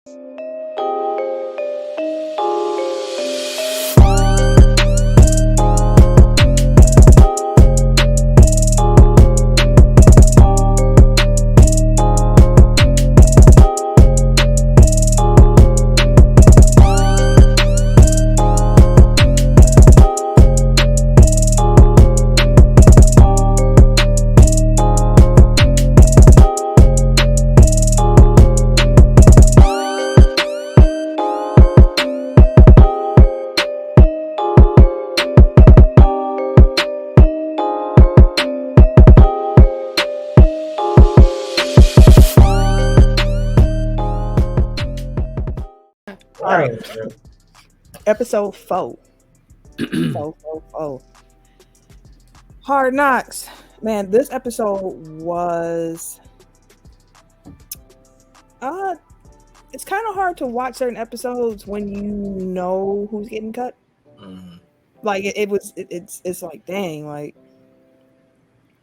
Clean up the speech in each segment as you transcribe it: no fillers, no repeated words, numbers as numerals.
All right, episode 4. Hard Knocks. Man, this episode was it's kind of hard to watch certain episodes when you know who's getting cut. Mm-hmm. Like it's like, dang, like,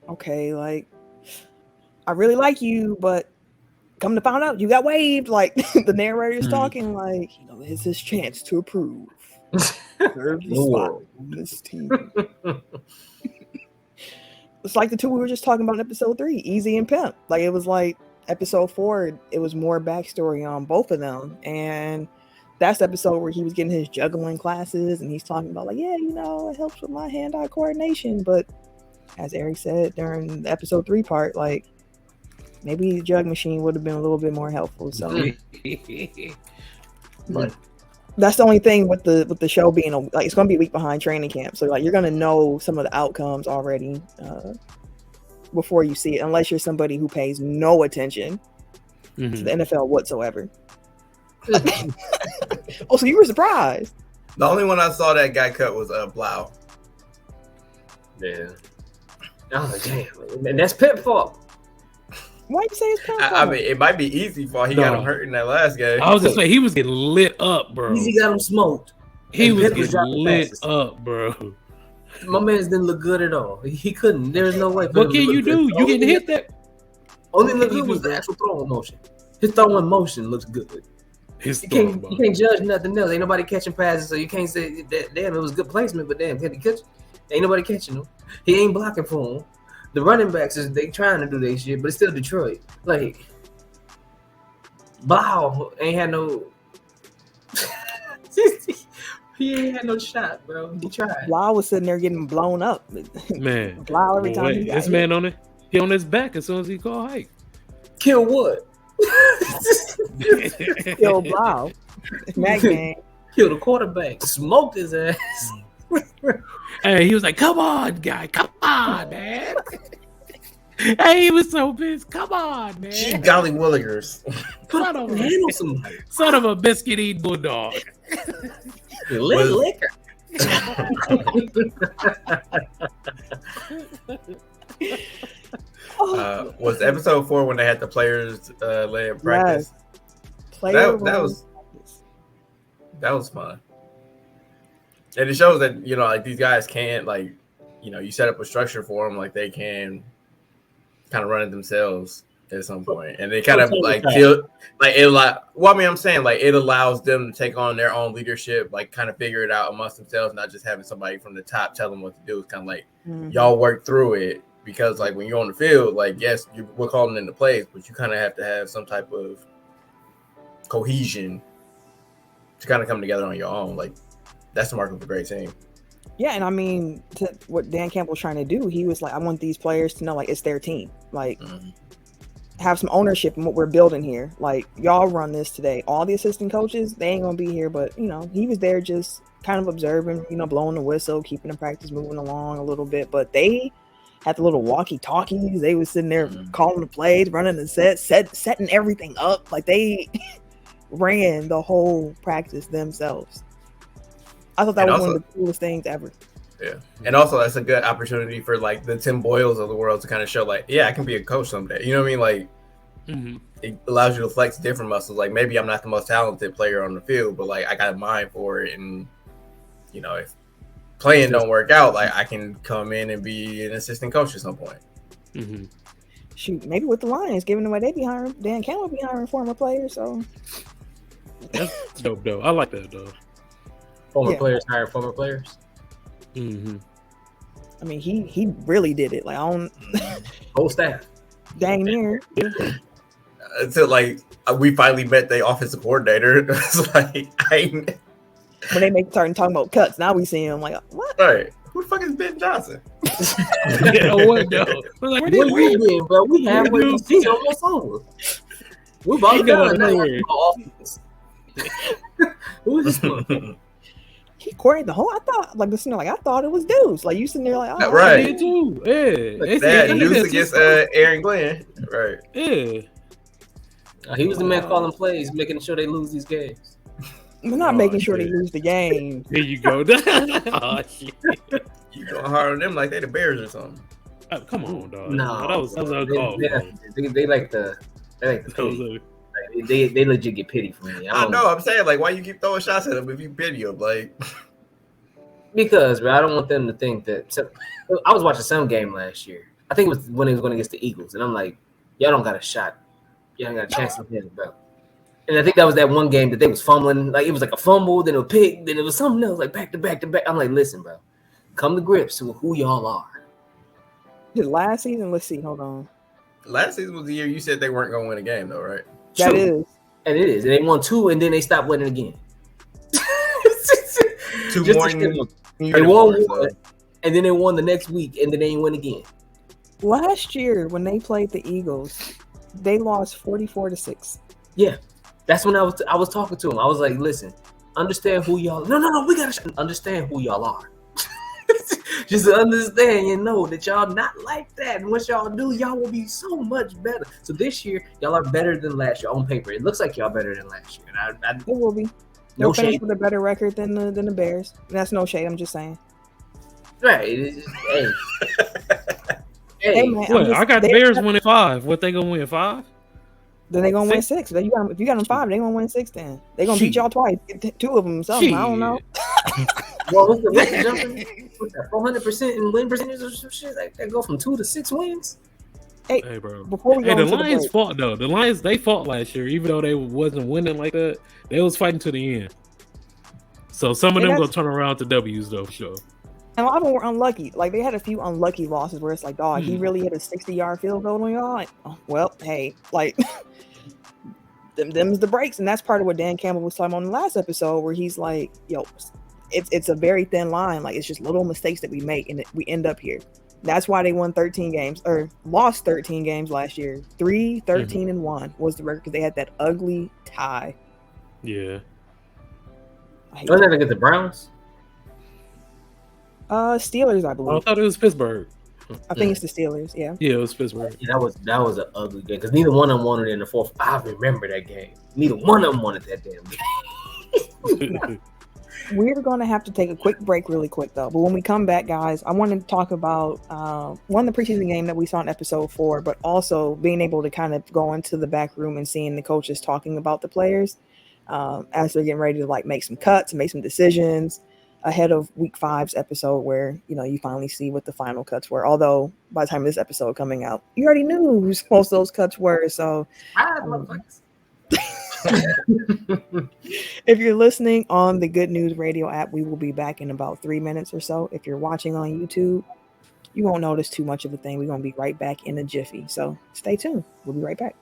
okay, like, I really like you, but come to find out you got waived. Like, the narrator's talking like, it's his chance to approve. Serve the spot on this team. It's like the two we were just talking about in episode 3, Easy and Pimp. Like, it was like episode 4, it was more backstory on both of them. And that's the episode where he was getting his juggling classes and he's talking about, like, yeah, it helps with my hand-eye coordination. But as Eric said during the episode 3 part, like, maybe the jug machine would have been a little bit more helpful. So, but that's the only thing with the show being like, it's going to be a week behind training camp. So, like, you're going to know some of the outcomes already before you see it, unless you're somebody who pays no attention to the NFL whatsoever. Oh, so you were surprised? The only one I saw that got cut was Blau. Yeah. Oh, damn. And that's Pip's fault. Why you say it's Pimp? I mean, it might be Easy fault. He got him hurt in that last game. I was just saying, he was getting lit up, bro. Easy got him smoked. He was getting lit up, bro. My man didn't look good at all. He couldn't. There's no way. What can you do? You getting hit that? Only look good was the actual throwing motion. His throwing motion looks good. You can't judge nothing else. Ain't nobody catching passes, so you can't say that. Damn, it was good placement, but damn, can he catch? Ain't nobody catching him. He ain't blocking for him. The running backs they trying to do their shit, but it's still Detroit. Like, Blau ain't had no. He ain't had no shot, bro. He tried. Blau was sitting there getting blown up. Man, Blau every time. This man on it. He on his back as soon as he called hike. Kill what? Kill Blau. That game. Kill the quarterback. Smoke his ass. Hey, he was like, "Come on, guy, come on, man." Hey, he was so pissed. Come on, man. Gee, golly willikers. Son of a biscuit eating bulldog. Liquor. Was episode 4 when they had the players lay in practice? Yes. That was fun. And it shows that, like, these guys can't, like, you set up a structure for them, like, they can kind of run it themselves at some point. And they kind of, like, feel like it, like, well, I mean, I'm saying, like, it allows them to take on their own leadership, like, kind of figure it out amongst themselves, not just having somebody from the top tell them what to do. It's kind of like, y'all work through it, because, like, when you're on the field, like, yes, we're calling in the plays, but you kind of have to have some type of cohesion to kind of come together on your own. Like, that's the mark of a great team. Yeah, and I mean, to what Dan Campbell was trying to do, he was like, I want these players to know, like, it's their team. Like, have some ownership in what we're building here. Like, y'all run this today. All the assistant coaches, they ain't going to be here, but, he was there just kind of observing, blowing the whistle, keeping the practice moving along a little bit. But they had the little walkie-talkies. They was sitting there calling the plays, running the setting everything up. Like, they ran the whole practice themselves. I thought that was one of the coolest things ever. Yeah. And also, that's a good opportunity for, like, the Tim Boyles of the world to kind of show, like, yeah, I can be a coach someday. You know what I mean? Like, it allows you to flex different muscles. Like, maybe I'm not the most talented player on the field, but, like, I got a mind for it. And, if playing don't work out, like, I can come in and be an assistant coach at some point. Shoot, maybe with the Lions, given the way they be hiring, Dan Campbell be hiring former players, so That's dope, though. I like that, though. Former players hire former players. Mm-hmm. I mean, he really did it. Like, I don't. Whole staff. Dang near. Until like we finally met the offensive coordinator. It's like when they started talking about cuts, now we see him like, what? Right. Who the fuck is Ben Johnson? Yeah, what though? Like, what you did, bro? We halfway the season almost over. We're about done. Who is this one? He coordinated the whole. I thought like listening, like I thought it was Deuce. Like you sitting there, like oh, right. I did too. Yeah, like that Deuce against Aaron Glenn. Right. Yeah. He was the man calling plays, making sure they lose these games. We're not making sure they lose the game. Here you go. Oh, shit. You going hard on them like they the Bears or something. Oh, come on, dog. No, that was they like the pity. Like, they legit get pity from me. I know. I'm saying like, why you keep throwing shots at them if you pity them? Like, because bro, I don't want them to think that. So, I was watching some game last year. I think it was when it was going against the Eagles, and I'm like, y'all don't got a shot. Y'all got a chance to win, bro. And I think that was that one game that they was fumbling. Like it was like a fumble, then a pick, then it was something else, like back to back to back. I'm like, listen, bro, come to grips with who y'all are. Last season, let's see. Hold on. Last season was the year you said they weren't going to win a game, though, right? That is. And it is. And they won 2, and then they stopped winning again. 2 more. They won 1, and then they won the next week, and then they didn't win again. Last year, when they played the Eagles, they lost 44-6. Yeah, that's when I was talking to him. I was like, listen, understand who y'all. No, we gotta understand who y'all are. Just understand and know that y'all not like that. And what y'all do, y'all will be so much better. So this year, y'all are better than last year on paper. It looks like y'all better than last year. And it will be. No finish shade with a better record than the Bears. And that's no shade. I'm just saying. Right. Hey man, what? I got the Bears winning 5. What, they gonna win 5? Then they gonna win 6. If you got them 5, they gonna win 6. Then they gonna beat y'all twice. 2 of them. Something. I don't know. Well, what's the jumping? What's that? 400% in win percentage or some shit like that? Go from 2 to 6 wins. Hey, bro. Before we go the Lions fought though. The Lions, they fought last year, even though they wasn't winning like that. They was fighting to the end. So some of them gonna turn around to W's though, for sure. And a lot of them were unlucky. Like they had a few unlucky losses where it's like, dog, he really hit a 60-yard field goal on y'all. Like, oh, well, hey, like them's the breaks, and that's part of what Dan Campbell was talking about in the last episode, where he's like, yo, it's a very thin line. Like it's just little mistakes that we make, and we end up here. That's why they won 13 games or lost 13 games last year. 13-1 was the record because they had that ugly tie. Yeah. Wasn't that against the Browns? Steelers, I believe. I thought it was Pittsburgh. I think it's the Steelers. Yeah. Yeah, it was Pittsburgh. Yeah, that was an ugly game because neither one of them wanted it in the fourth. I remember that game. Neither one of them wanted that damn game. We're going to have to take a quick break really quick, though. But when we come back, guys, I want to talk about one, the preseason game that we saw in episode 4, but also being able to kind of go into the back room and seeing the coaches talking about the players as they're getting ready to like make some cuts and make some decisions ahead of week 5's episode where, you know, you finally see what the final cuts were. Although by the time of this episode coming out, you already knew who most of those cuts were. So if you're listening on the Good News Radio app, we will be back in about 3 minutes or so. If you're watching on YouTube, you won't notice too much of a thing. We're going to be right back in a jiffy. So stay tuned. We'll be right back.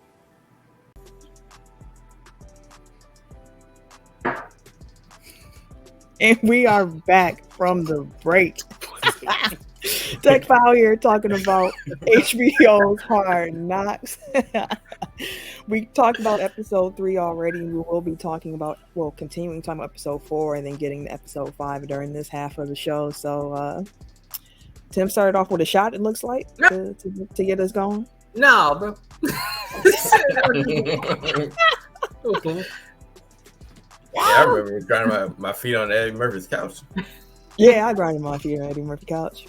And we are back from the break. Tech Foul here talking about HBO's Hard Knocks. We talked about episode 3 already. We will be talking about, continuing talking about episode 4 and then getting to episode 5 during this half of the show. So Tim started off with a shot, it looks like, to get us going. No, bro. Okay. Yeah, I remember grinding my feet on Eddie Murphy's couch. Yeah, I grinded my feet on Eddie Murphy's couch.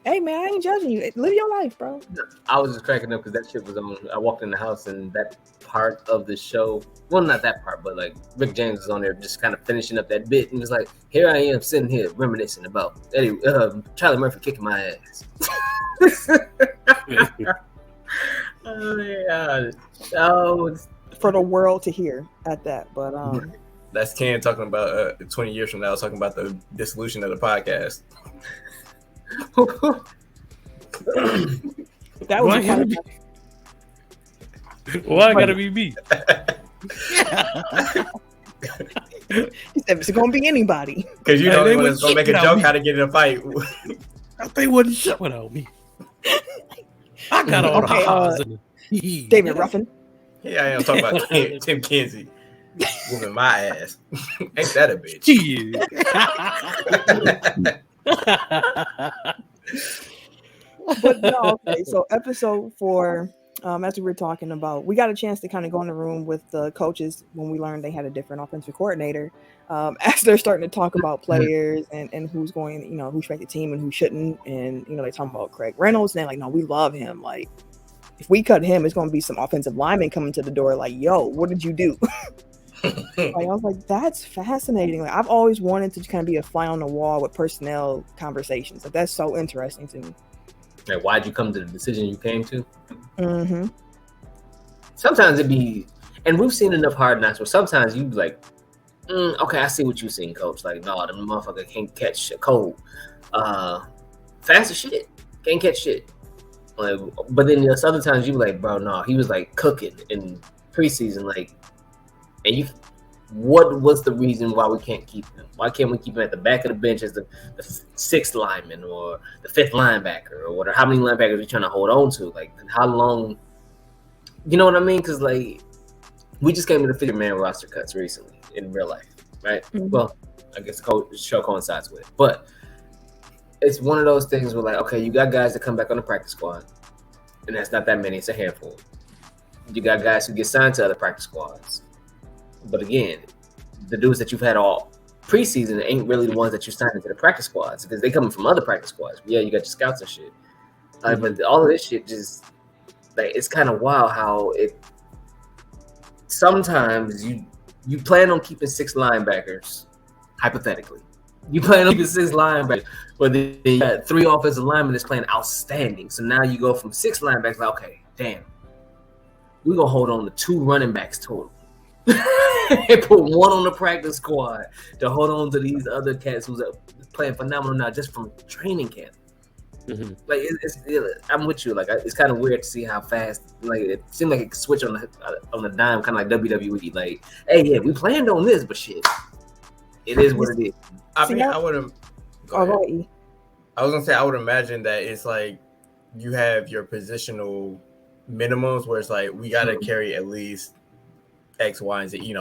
Hey man, I ain't judging you. Live your life, bro. I was just cracking up because that shit was on. I walked in the house and that part of the show, well, not that part, but like Rick James was on there just kind of finishing up that bit and was like, here I am sitting here reminiscing about Charlie Murphy kicking my ass. Oh yeah. for the world to hear at that. But that's Ken talking about 20 years from now, talking about the dissolution of the podcast. That was why gotta be me? He said it's gonna be anybody. Because you know they was gonna make a joke how to get in a fight. They wouldn't shut without me. I got all the highs. David Ruffin. Yeah, I am talking about Tim Kinsey whooping my ass. Ain't that a bitch? But no, okay. So episode 4, as we were talking about, we got a chance to kind of go in the room with the coaches when we learned they had a different offensive coordinator. As they're starting to talk about players and who's going, who should make the team and who shouldn't, and they talking about Craig Reynolds, and they're like, no, we love him. Like, if we cut him, it's going to be some offensive linemen coming to the door like, yo, what did you do? Like, I was like, that's fascinating. Like, I've always wanted to kind of be a fly on the wall with personnel conversations. Like, that's so interesting to me. Like, why'd you come to the decision you came to? Mm-hmm. Sometimes it'd be, and we've seen enough Hard Knocks where sometimes you'd be like, okay, I see what you're seeing, coach. Like, no, the motherfucker can't catch a cold. Fast as shit. Can't catch shit. Like, but then there's other times you be like, bro, no, he was like cooking in preseason. Like, and what was the reason why we can't keep him? Why can't we keep him at the back of the bench as the 6th lineman or the 5th linebacker or whatever? How many linebackers are we trying to hold on to? Like, how long? You know what I mean? Because, like, we just came to the 50-man roster cuts recently in real life, right? Mm-hmm. Well, I guess the show coincides with it. But it's one of those things where, like, okay, you got guys that come back on the practice squad, and that's not that many. It's a handful. You got guys who get signed to other practice squads. But again, the dudes that you've had all preseason ain't really the ones that you're signing to the practice squads because they coming from other practice squads. Yeah, you got your scouts and shit. But all of this shit just, like, it's kind of wild how it sometimes you plan on keeping 6 linebackers, hypothetically. You plan on keeping 6 linebackers, but then you got 3 offensive linemen that's playing outstanding. So now you go from 6 linebackers, like, okay, damn, we're going to hold on to 2 running backs total. And put 1 on the practice squad to hold on to these other cats who's playing phenomenal now just from training camp. Mm-hmm. Like, I'm with you. Like, it's kind of weird to see how fast. Like, it seemed like it could switch on the dime, kind of like WWE. Like, hey, yeah, we planned on this, but shit, it is what it is. I mean, I would have. I was gonna say I would imagine that it's like you have your positional minimums where it's like we got to carry at least X, Y, and Z.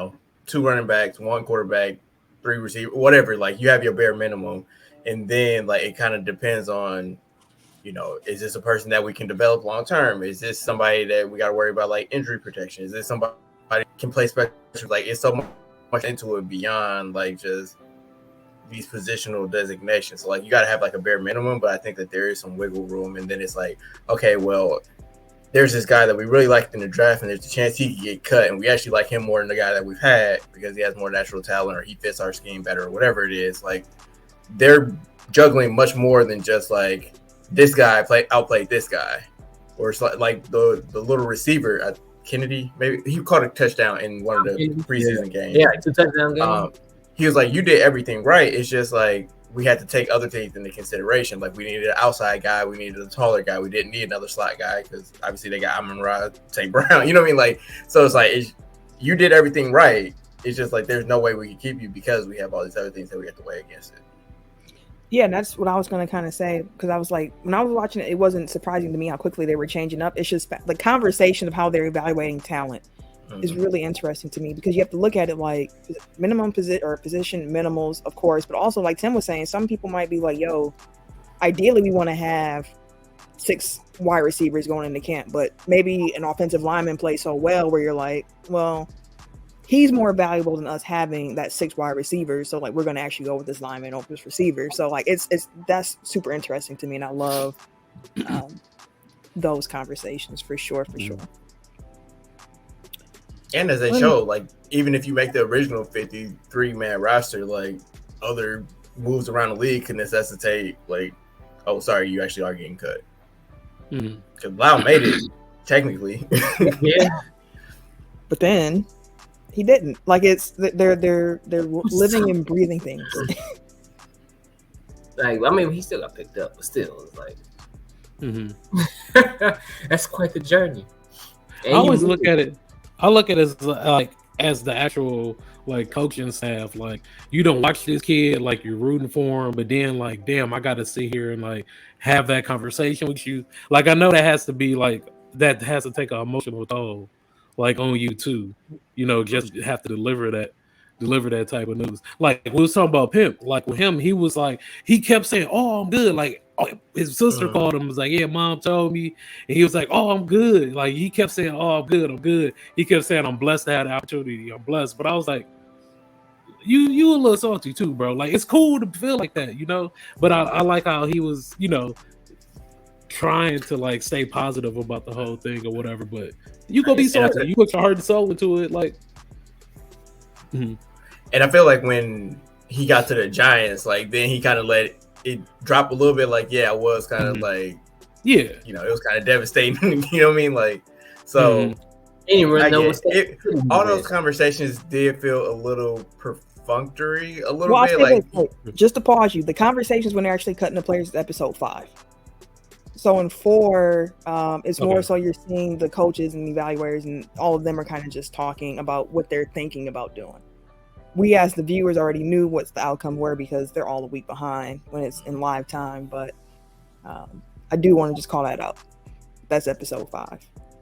2 running backs, 1 quarterback, 3 receivers, whatever. Like, you have your bare minimum, and then like it kind of depends on, is this a person that we can develop long term? Is this somebody that we got to worry about like injury protection? Is this somebody that can play special? Like, it's so much into it beyond like just these positional designations. So like you got to have like a bare minimum, but I think that there is some wiggle room, and then it's like, okay, well, there's this guy that we really liked in the draft, and there's a chance he could get cut, and we actually like him more than the guy that we've had because he has more natural talent or he fits our scheme better or whatever it is. Like, they're juggling much more than just like this guy outplayed this guy, or it's like the little receiver Kennedy, maybe he caught a touchdown in one of the preseason games. Yeah, 2 touchdown games. He was like, you did everything right. It's just like we had to take other things into consideration. Like, we needed an outside guy. We needed a taller guy. We didn't need another slot guy because obviously they got Amon-Ra St. Brown. You know what I mean? Like, so it's like you did everything right. It's just like there's no way we can keep you because we have all these other things that we have to weigh against it. Yeah, and that's what I was going to kind of say, because I was like, when I was watching it, it wasn't surprising to me how quickly they were changing up. It's just the conversation of how they're evaluating talent is really interesting to me, because you have to look at it like minimum position minimals, of course, but also like Tim was saying, some people might be like, yo, ideally we want to have 6 wide receivers going into camp, but maybe an offensive lineman plays so well where you're like, well, he's more valuable than us having that 6 wide receivers. So like, we're going to actually go with this lineman over this receiver. So like, that's super interesting to me. And I love those conversations for sure. And as they show, like, even if you make the original 53-man roster, like, other moves around the league can necessitate, like, oh, sorry, you actually are getting cut. Because Lau made it, technically. Yeah. But then he didn't. Like they're living and breathing things. Like, I mean, he still got picked up, but still, it's like that's quite the journey. And I always look at it. I look at it as like as the actual like coaching staff. Like, you don't watch this kid, like you're rooting for him, but then like, damn, I got to sit here and like have that conversation with you. Like, I know that has to be like that has to take an emotional toll, like on you too. You know, just have to deliver that type of news. Like we was talking about Pimp. Like with him, he was like he kept saying, "Oh, I'm good." Like his sister called him, was like, "Yeah, mom told me," and he was like, "Oh, I'm good." Like he kept saying, "Oh, I'm good, I'm good." He kept saying, "I'm blessed to have the opportunity. I'm blessed." But I was like, "You a little salty too, bro. Like it's cool to feel like that, you know." But I like how he was, you know, trying to like stay positive about the whole thing or whatever. But you gonna be salty. You put your heart and soul into it, like. And I feel like when he got to the Giants, like then he kind of let it drop a little bit. Like, yeah, I was kind of like, yeah, you know, it was kind of devastating. You know what I mean? Like, so all those conversations did feel a little perfunctory, a little bit. Like, just to pause you, the conversations when they're actually cutting the players is episode 5. So in 4, it's more so you're seeing the coaches and the evaluators, and all of them are kind of just talking about what they're thinking about doing. We as the viewers already knew what's the outcome were because they're all a week behind when it's in live time. But I do want to just call that out. That's episode 5.